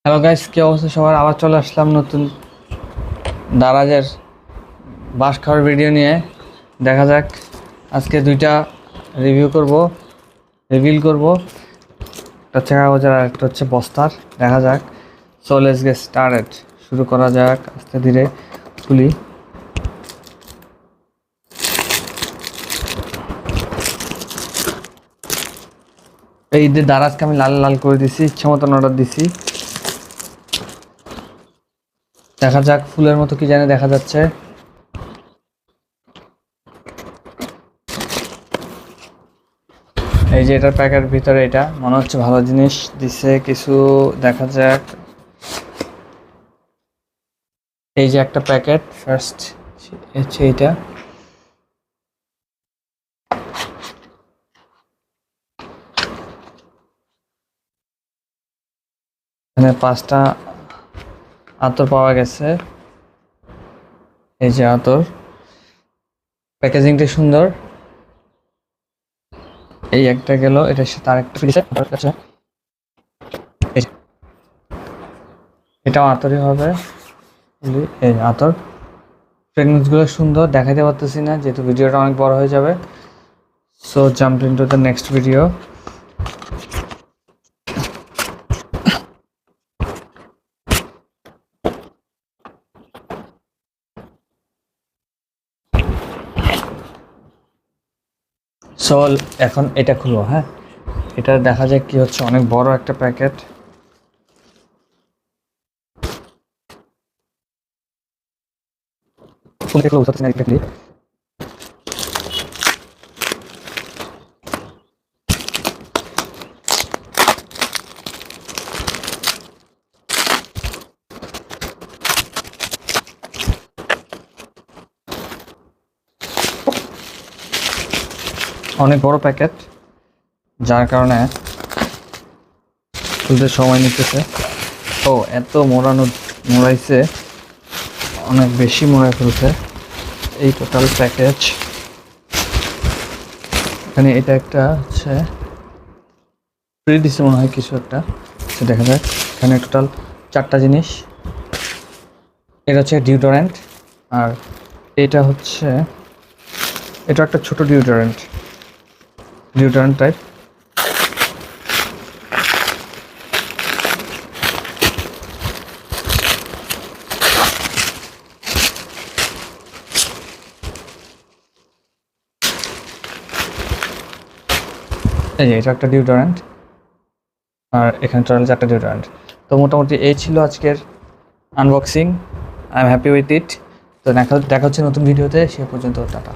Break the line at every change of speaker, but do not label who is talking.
Hello guys, কি অবস্থা সবার? আবার চলে আসলাম নতুন দারাজের বাঁশ খাওয়ার ভিডিও নিয়ে। দেখা যাক, আজকে দুইটা রিভিল করব। একটা হচ্ছে কাগজের আর একটা হচ্ছে বস্তার। দেখা যাক। So let's get started. শুরু করা যাক, আস্তে ধীরে খুলি। এই যে দারাজকে আমি লাল লাল করে দিছি, ইচ্ছা মতন অর্ডার দিছি। দেখা যাক, ফুলের মতো কি জানি দেখা যাচ্ছে। এই যে এটার প্যাকের ভিতরে এটা মনে হচ্ছে ভালো জিনিস দিছে কিছু। দেখা যাক। এই যে একটা প্যাকেট ফার্স্ট হচ্ছে এটা। এখানে 5টা আতর পাওয়া গেছে। এই যে আতর, প্যাকেজিংটা সুন্দর। এই একটা গেল, এটার সাথে আরেকটা ফ্রি আছে। এটাও আতরই হবে। এই আতর ফ্রেগনেন্সগুলো সুন্দর, দেখাতে পারতেছি না যেহেতু ভিডিওটা অনেক বড় হয়ে যাবে। So jump into the next video. So এখন এটা খুলবো। হ্যাঁ, এটা দেখা যায় কি হচ্ছে, অনেক বড় একটা প্যাকেট। অনেক বড় প্যাকেট, যার কারণে খুলতে সময় নিতেছে। ও এত মোড়াইছে, অনেক বেশি মোড়াই ফেলছে। এই টোটাল প্যাকেজ, এখানে এটা একটা হচ্ছে ফ্রি দিচ্ছে মনে হয় কিছু একটা। দেখা যাক, এখানে টোটাল 4টা জিনিস। এটা হচ্ছে ডিওডোরেন্ট, আর এটা হচ্ছে এটা একটা ছোট ডিওডোরেন্ট টাইপ। এই যে এটা একটা ডিওডোরেন্ট, আর এখানে টোটাল 4টা ডিওডোরেন্ট। তো মোটামুটি এই ছিল আজকের unboxing. I am happy with it. তো দেখা হচ্ছে নতুন ভিডিওতে। সে পর্যন্ত টাটা।